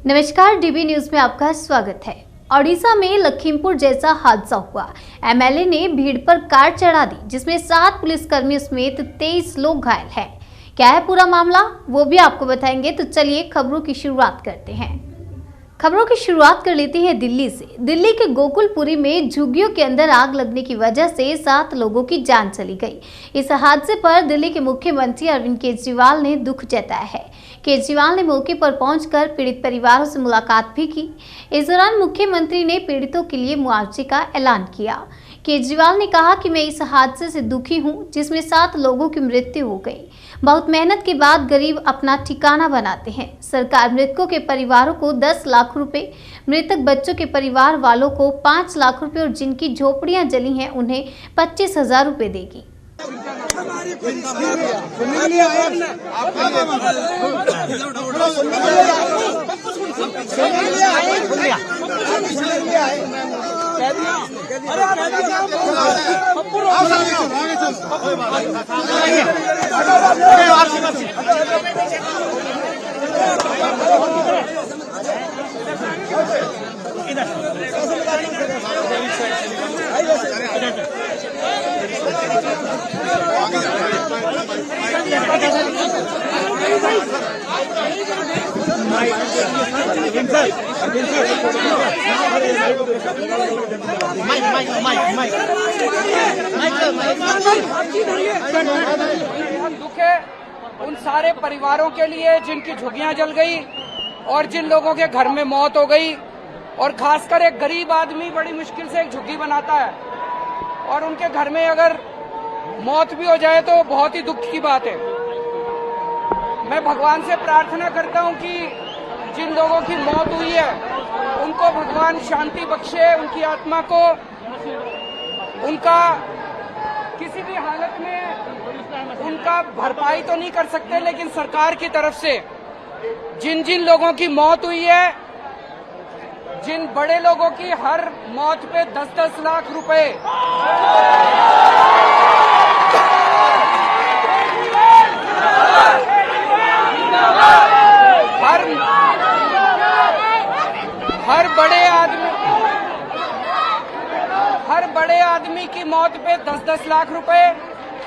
नमस्कार, dB news में आपका स्वागत है। ओडिशा में लखीमपुर जैसा हादसा हुआ। एमएलए ने भीड़ पर कार चढ़ा दी, जिसमें 7 पुलिसकर्मी समेत 23 लोग घायल हैं। क्या है पूरा मामला, वो भी आपको बताएंगे। तो चलिए खबरों की शुरुआत करते हैं। खबरों की शुरुआत कर लेते हैं दिल्ली से। दिल्ली के गोकुलपुरी में झुग्गियों के अंदर आग लगने की वजह से 7 लोगों की जान चली गई। इस हादसे पर दिल्ली के मुख्यमंत्री अरविंद केजरीवाल ने दुख जताया है। केजरीवाल ने मौके पर पहुंचकर पीड़ित परिवारों से मुलाकात भी की। इस दौरान मुख्यमंत्री ने पीड़ितों के लिए मुआवजे का ऐलान किया। केजरीवाल ने कहा कि मैं इस हादसे से दुखी हूं, जिसमें 7 लोगों की मृत्यु हो गई। बहुत मेहनत के बाद गरीब अपना ठिकाना बनाते हैं। सरकार मृतकों के परिवारों को 10 लाख रुपए, मृतक बच्चों के परिवार वालों को 5 लाख रुपए और जिनकी झोपड़ियां जली हैं उन्हें 25,000 रुपए देगी। दुख है उन सारे परिवारों के लिए जिनकी झुग्गियां जल गई और जिन लोगों के घर में मौत हो गई, और खासकर एक गरीब आदमी बड़ी मुश्किल से एक झुग्गी बनाता है और उनके घर में अगर मौत भी हो जाए तो बहुत ही दुख की बात है। मैं भगवान से प्रार्थना करता हूं कि जिन लोगों की मौत हुई है उनको भगवान शांति बख्शे, उनकी आत्मा को उनका किसी भी हालत में उनका भरपाई तो नहीं कर सकते, लेकिन सरकार की तरफ से जिन जिन लोगों की मौत हुई है, जिन बड़े लोगों की हर मौत पे 10-10 लाख रुपए, हर बड़े आदमी की मौत पे 10-10 लाख रुपए,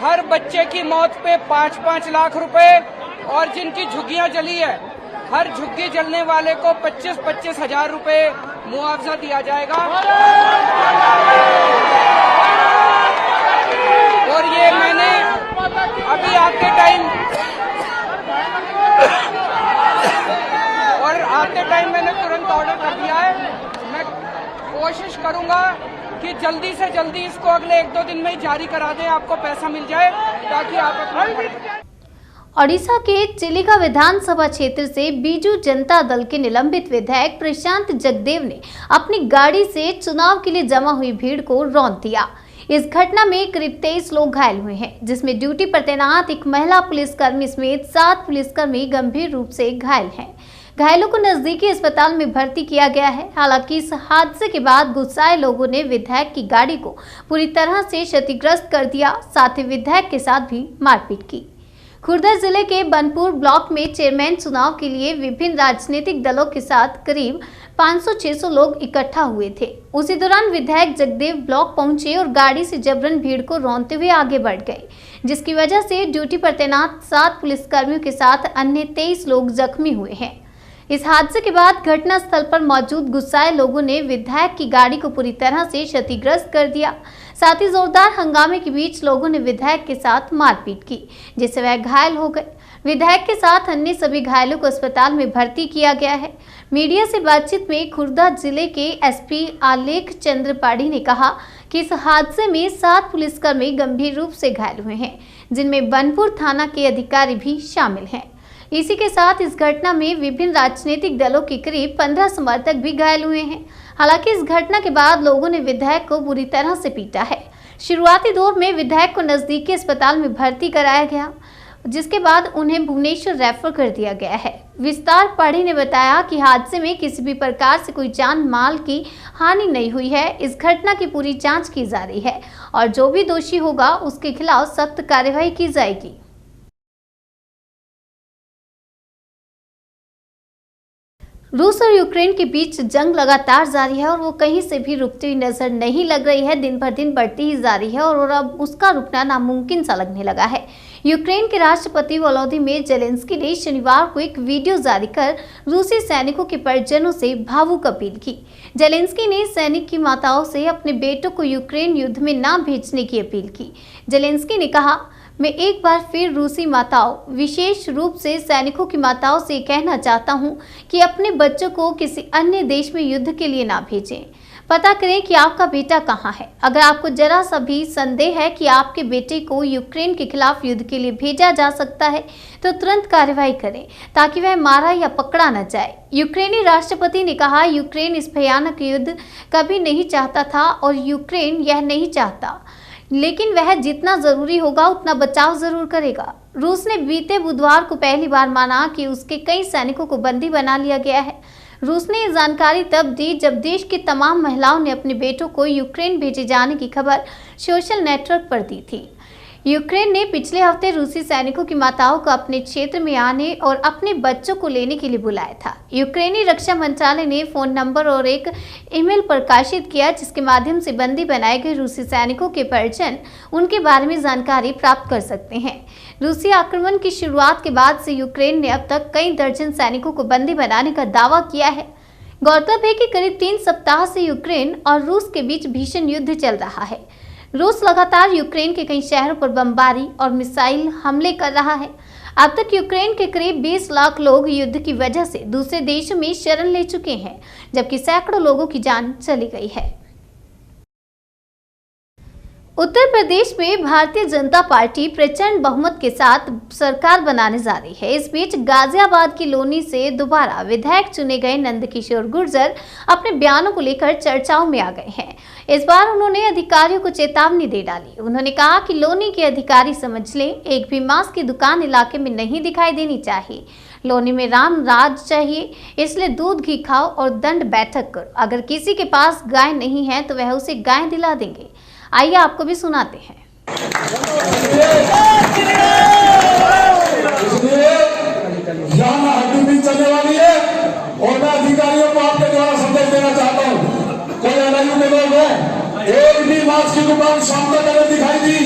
हर बच्चे की मौत पे 5-5 लाख रुपए, और जिनकी झुग्गियां जली है हर झुग्गी जलने वाले को 25-25 हजार रुपए मुआवजा दिया जाएगा। और ये मैंने अभी आते टाइम मैंने तुरंत ऑर्डर कर दिया है। मैं कोशिश करूंगा कि जल्दी से जल्दी इसको अगले 1-2 दिन में ही जारी करा दें, आपको पैसा मिल जाए ताकि आप ओडिशा के चिलिका विधानसभा क्षेत्र से बीजू जनता दल के निलंबित विधायक प्रशांत जगदेव ने अपनी गाड़ी से चुनाव के लिए जमा हुई भीड़ को रौंद दिया। इस घटना में करीब 23 लोग घायल हुए हैं, जिसमें ड्यूटी पर तैनात एक महिला पुलिसकर्मी समेत 7 पुलिसकर्मी गंभीर रूप से घायल हैं। घायलों को नजदीकी अस्पताल में भर्ती किया गया है। हालांकि इस हादसे के बाद गुस्साए लोगों ने विधायक की गाड़ी को पूरी तरह से क्षतिग्रस्त कर दिया, साथ ही विधायक के साथ भी मारपीट की। खुर्दा जिले के बनपुर ब्लॉक में चेयरमैन चुनाव के लिए विभिन्न राजनीतिक दलों के साथ करीब 500-600 लोग इकट्ठा हुए थे। उसी दौरान विधायक जगदेव ब्लॉक पहुंचे और गाड़ी से जबरन भीड़ को रौंदते हुए आगे बढ़ गए, जिसकी वजह से ड्यूटी पर तैनात 7 पुलिसकर्मियों के साथ अन्य 23 लोग जख्मी हुए हैं। इस हादसे के बाद घटनास्थल पर मौजूद गुस्साए लोगों ने विधायक की गाड़ी को पूरी तरह से क्षतिग्रस्त कर दिया। साथ ही जोरदार हंगामे के बीच लोगों ने विधायक के साथ मारपीट की, जिससे वह घायल हो गए। विधायक के साथ अन्य सभी घायलों को अस्पताल में भर्ती किया गया है। मीडिया से बातचीत में खुर्दा जिले के एसपी आलेख चंद्र पाड़ी ने कहा कि इस हादसे में 7 पुलिसकर्मी गंभीर रूप से घायल हुए हैं, जिनमें बनपुर थाना के अधिकारी भी शामिल हैं। इसी के साथ इस घटना में विभिन्न राजनीतिक दलों के करीब 15 समर्थक भी घायल हुए हैं। हालांकि इस घटना के बाद लोगों ने विधायक को बुरी तरह से पीटा है। शुरुआती दौर में विधायक को नजदीकी अस्पताल में भर्ती कराया गया, जिसके बाद उन्हें भुवनेश्वर रेफर कर दिया गया है। विस्तार पाढ़ी ने बताया कि हादसे में किसी भी प्रकार से कोई जान माल की हानि नहीं हुई है। इस घटना की पूरी जांच की जा रही है और जो भी दोषी होगा उसके खिलाफ सख्त कार्यवाही की जाएगी। रूस और यूक्रेन के बीच जंग लगातार जारी है और वो कहीं से भी रुकती हुई नजर नहीं लग रही है। दिन भर दिन बढ़ती ही जा रही है और अब उसका रुकना नामुमकिन सा लगने लगा है। यूक्रेन के राष्ट्रपति वोलोदिमीर जेलेंस्की ने शनिवार को एक वीडियो जारी कर रूसी सैनिकों के परिजनों से भावुक अपील की। जेलेंस्की ने सैनिक की माताओं से अपने बेटों को यूक्रेन युद्ध में न भेजने की अपील की। जेलेंस्की ने कहा, मैं एक बार फिर रूसी माताओं, विशेष रूप से सैनिकों की माताओं से कहना चाहता हूं कि अपने बच्चों को किसी अन्य देश में युद्ध के लिए ना भेजें। पता करें कि आपका बेटा कहां है। अगर आपको जरा सा भी संदेह है कि आपके बेटे को यूक्रेन के खिलाफ युद्ध के लिए भेजा जा सकता है तो तुरंत कार्रवाई करें ताकि वह मारा या पकड़ा न जाए। यूक्रेनी राष्ट्रपति ने कहा, यूक्रेन इस भयानक युद्ध कभी नहीं चाहता था और यूक्रेन यह नहीं चाहता, लेकिन वह जितना जरूरी होगा उतना बचाव जरूर करेगा। रूस ने बीते बुधवार को पहली बार माना कि उसके कई सैनिकों को बंदी बना लिया गया है। रूस ने ये जानकारी तब दी जब देश की तमाम महिलाओं ने अपने बेटों को यूक्रेन भेजे जाने की खबर सोशल नेटवर्क पर दी थी। यूक्रेन ने पिछले हफ्ते रूसी सैनिकों की माताओं को अपने क्षेत्र में आने और अपने बच्चों को लेने के लिए बुलाया था। यूक्रेनी रक्षा मंत्रालय ने फोन नंबर और एक ईमेल प्रकाशित किया जिसके माध्यम से बंदी बनाए गए रूसी सैनिकों के परिजन उनके बारे में जानकारी प्राप्त कर सकते हैं। रूसी आक्रमण की शुरुआत के बाद से यूक्रेन ने अब तक कई दर्जन सैनिकों को बंदी बनाने का दावा किया है। गौरतलब है कि करीब 3 सप्ताह से यूक्रेन और रूस के बीच भीषण युद्ध चल रहा है। रूस लगातार यूक्रेन के कई शहरों पर बमबारी और मिसाइल हमले कर रहा है। अब तक यूक्रेन के करीब 20 लाख लोग युद्ध की वजह से दूसरे देशों में शरण ले चुके हैं, जबकि सैकड़ों लोगों की जान चली गई है। उत्तर प्रदेश में भारतीय जनता पार्टी प्रचंड बहुमत के साथ सरकार बनाने जा रही है। इस बीच गाजियाबाद की लोनी से दोबारा विधायक चुने गए नंदकिशोर गुर्जर अपने बयानों को लेकर चर्चाओं में आ गए हैं। इस बार उन्होंने अधिकारियों को चेतावनी दे डाली। उन्होंने कहा कि लोनी के अधिकारी समझ लें, एक भी मांस की दुकान इलाके में नहीं दिखाई देनी चाहिए। लोनी में राम राज चाहिए, इसलिए दूध घी खाओ और दंड बैठक करो। अगर किसी के पास गाय नहीं है तो वह उसे गाय दिला देंगे। आइए आपको भी सुनाते हैं। चलने वाली है और मैं अधिकारियों को आपके द्वारा संदेश देना चाहता हूँ। कोई एनआईयू के लोग हैं, एक भी मांस की दुकान शाम तक अगर दिखाई दी,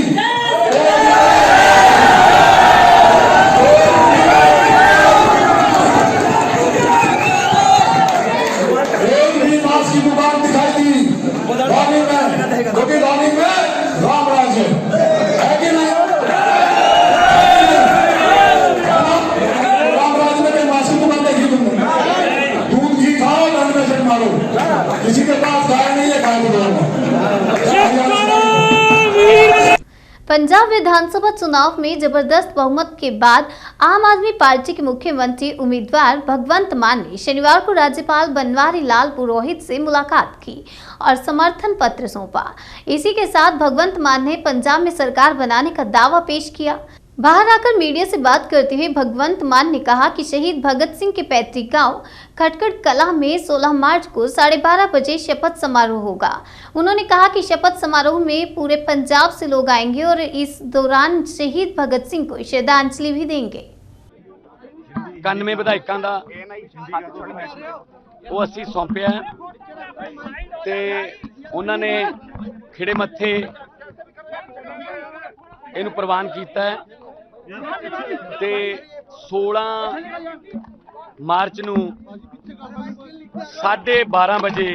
एक भी मांस की दुकान दिखाई दी वार्निंग में, क्योंकि वार्निंग में राम राज है कि नहीं? राम राज में कहीं मांस की दुकान देखी तुमने? दूध घी खाओ, दंड में से मारो। किसी के पास गाय नहीं है, गाय को दो। पंजाब विधानसभा चुनाव में जबरदस्त बहुमत के बाद आम आदमी पार्टी के मुख्यमंत्री उम्मीदवार भगवंत मान ने शनिवार को राज्यपाल बनवारी लाल पुरोहित से मुलाकात की और समर्थन पत्र सौंपा। इसी के साथ भगवंत मान ने पंजाब में सरकार बनाने का दावा पेश किया। बाहर आकर मीडिया से बात करते हुए भगवंत मान ने कहा कि शहीद भगत सिंह के पैतृक गांव खटखड़ कला में 16 मार्च को 12:30 बजे शपथ समारोह होगा। उन्होंने कहा कि शपथ समारोह में पूरे पंजाब से लोग आएंगे और इस दौरान शहीद भगत सिंह को श्रद्धांजलि भी देंगे। 91 विधायकों का वो असी सौंपया ते उन्होंने खिड़े मत्थे इनू प्रवान किया ते 16 मार्च नू 12:30 बजे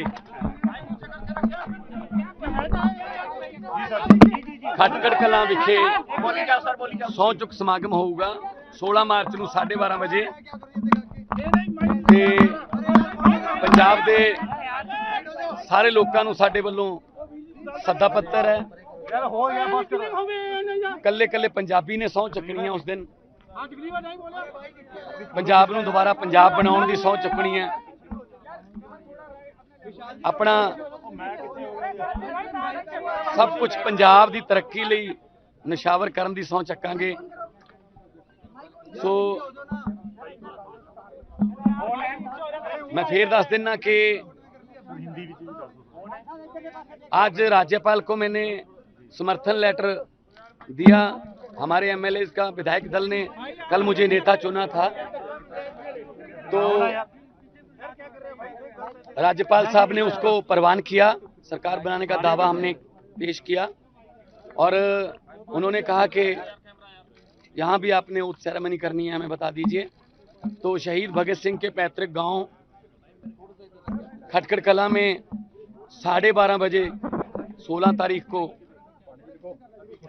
खटकड़ कलां विखे सौं चुक समागम होगा। 16 मार्च नू 12:30 बजे ते पंजाब दे सारे लोगों नू साडे वल्लों सद्दा पत्र है। कल्ले कल्ले पंजाबी ने सौं चुकनी है। उस दिन पंजाब नूं दोबारा पंजाब बनाउण दी सौं चुकनी है। अपना सब कुछ पंजाब दी तरक्की लई निशावर करन दी सौं चक्कांगे। सो मैं फिर दस देना कि आज राज्यपाल को मैंने समर्थन लेटर दिया। हमारे एमएलए का विधायक दल ने कल मुझे नेता चुना था, तो राज्यपाल साहब ने उसको प्रवान किया, सरकार बनाने का दावा हमने पेश किया और उन्होंने कहा कि यहाँ भी आपने ओथ सेरेमनी करनी है, हमें बता दीजिए। तो शहीद भगत सिंह के पैतृक गांव खटखड़ कला में 12:30 बजे 16 तारीख को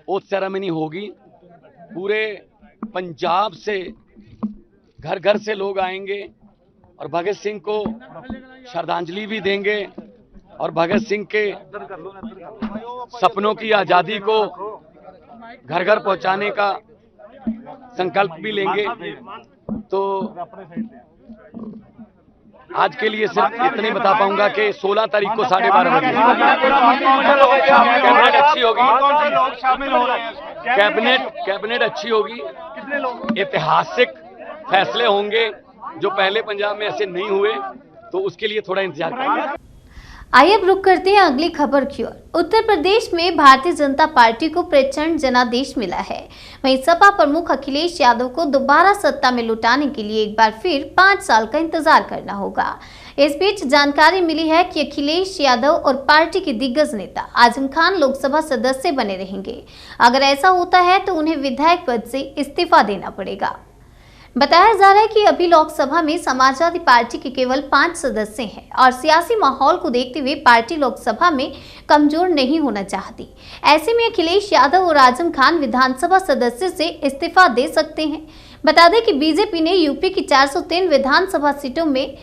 ओथ सेरेमनी होगी। पूरे पंजाब से घर घर से लोग आएंगे और भगत सिंह को श्रद्धांजलि भी देंगे और भगत सिंह के सपनों की आज़ादी को घर घर पहुंचाने का संकल्प भी लेंगे। तो आज के लिए सिर्फ इतना ही बता पाऊंगा कि 16 तारीख को 12:30 बजे कैबिनेट अच्छी होगी, कैबिनेट अच्छी होगी, ऐतिहासिक फैसले होंगे जो पहले पंजाब में ऐसे नहीं हुए, तो उसके लिए थोड़ा इंतजार करेंगे। आइए अब रुक करते हैं अगली खबर की ओर। उत्तर प्रदेश में भारतीय जनता पार्टी को प्रचंड जनादेश मिला है। वहीं सपा प्रमुख अखिलेश यादव को दोबारा सत्ता में लौटाने के लिए एक बार फिर 5 साल का इंतजार करना होगा। इस बीच जानकारी मिली है कि अखिलेश यादव और पार्टी के दिग्गज नेता आजम खान लोकसभा सदस्य बने रहेंगे। अगर ऐसा होता है तो उन्हें विधायक पद से इस्तीफा देना पड़ेगा। बताया जा रहा है कि अभी लोकसभा में समाजवादी पार्टी के केवल 5 सदस्य हैं और सियासी माहौल को देखते हुए पार्टी लोकसभा में कमजोर नहीं होना चाहती। ऐसे में अखिलेश यादव और आजम खान विधानसभा सदस्य से इस्तीफा दे सकते हैं। बता दें कि बीजेपी ने यूपी की 403 विधानसभा सीटों में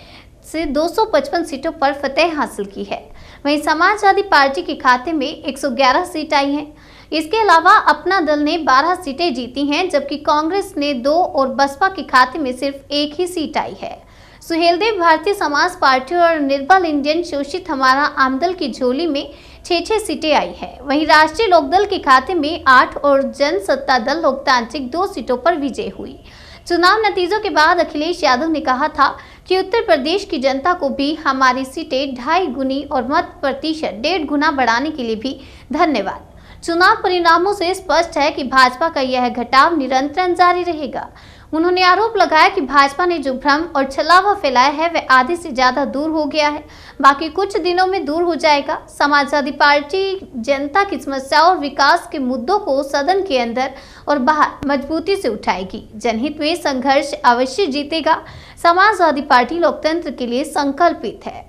से 255 सीटों पर फतेह हासिल की है। वहीं समाजवादी पार्टी के खाते में 111 सीट आई हैं। इसके अलावा अपना दल ने 12 सीटें जीती हैं, जबकि कांग्रेस ने 2 और बसपा के खाते में सिर्फ 1 ही सीट आई है। सुहेलदेव भारतीय समाज पार्टी और निर्बल इंडियन शोषित हमारा आमदल की झोली में 6 सीटें आई है। वहीं राष्ट्रीय लोकदल के खाते में 8 और जनसत्ता दल लोकतांत्रिक 2 सीटों पर विजय हुई। चुनाव नतीजों के बाद अखिलेश यादव ने कहा था कि उत्तर प्रदेश की जनता को भी हमारी सीटें 2.5 गुनी और मत प्रतिशत 1.5 गुना बढ़ाने के लिए भी धन्यवाद। चुनाव परिणामों से स्पष्ट है कि भाजपा का यह घटाव निरंतर जारी रहेगा। उन्होंने आरोप लगाया कि भाजपा ने जो भ्रम और छलावा फैलाया है वह आधे से ज्यादा दूर हो गया है, बाकी कुछ दिनों में दूर हो जाएगा। समाजवादी पार्टी जनता की समस्याओं और विकास के मुद्दों को सदन के अंदर और बाहर मजबूती से उठाएगी। जनहित में संघर्ष अवश्य जीतेगा। समाजवादी पार्टी लोकतंत्र के लिए संकल्पित है।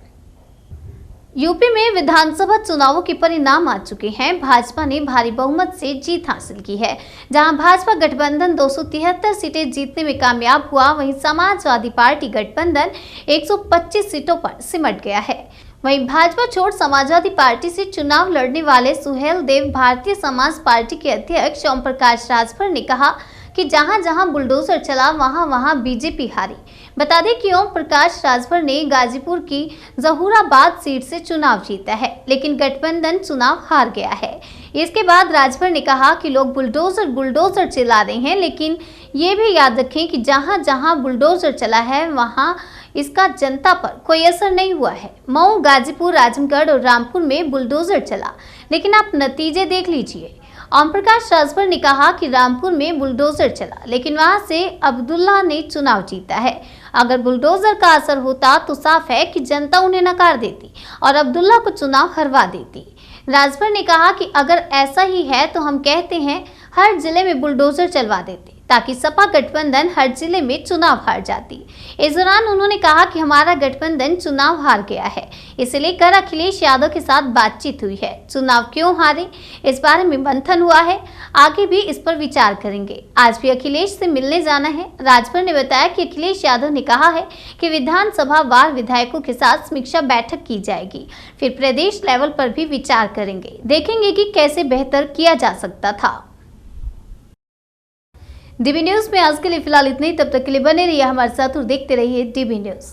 यूपी में विधानसभा चुनावों के परिणाम आ चुके हैं। भाजपा ने भारी बहुमत से जीत हासिल की है। जहां भाजपा गठबंधन 273 सीटें जीतने में कामयाब हुआ, वहीं समाजवादी पार्टी गठबंधन 125 सीटों पर सिमट गया है। वहीं भाजपा छोड़ समाजवादी पार्टी से चुनाव लड़ने वाले सुहेलदेव भारतीय समाज पार्टी के अध्यक्ष ओम प्रकाश राजभर ने कहा कि जहां जहां बुलडोजर चला वहां वहां बीजेपी हारी। बता दें कि ओम प्रकाश राजभर ने गाजीपुर की जहूराबाद सीट से चुनाव जीता है, लेकिन गठबंधन चुनाव हार गया है। इसके बाद राजभर ने कहा कि लोग बुलडोजर चला रहे हैं, लेकिन ये भी याद रखें कि जहां जहां बुलडोजर चला है वहां इसका जनता पर कोई असर नहीं हुआ है। मऊ, गाजीपुर, आजमगढ़ और रामपुर में बुलडोजर चला, लेकिन आप नतीजे देख लीजिए। ओम प्रकाश राजभर ने कहा कि रामपुर में बुलडोजर चला, लेकिन वहां से अब्दुल्ला ने चुनाव जीता है। अगर बुलडोजर का असर होता तो साफ है कि जनता उन्हें नकार देती और अब्दुल्ला को चुनाव हरवा देती। राजभर ने कहा कि अगर ऐसा ही है तो हम कहते हैं हर जिले में बुलडोजर चलवा देते, ताकि सपा गठबंधन हर जिले में चुनाव हार जाती। इस दौरान उन्होंने कहा कि हमारा गठबंधन चुनाव हार गया है, इसे लेकर अखिलेश यादव के साथ बातचीत हुई है। चुनाव क्यों हारे, इस बारे में मंथन हुआ है, आगे भी इस पर विचार करेंगे। आज भी अखिलेश से मिलने जाना है। राजभर ने बताया कि अखिलेश यादव ने कहा है कि विधानसभा वार विधायकों के साथ समीक्षा बैठक की जाएगी, फिर प्रदेश लेवल पर भी विचार करेंगे, देखेंगे कि कैसे बेहतर किया जा सकता था। डीबी न्यूज में आज के लिए फिलहाल इतना ही। तब तक के लिए बने रहिए हमारे साथ और देखते रहिए डीबी न्यूज।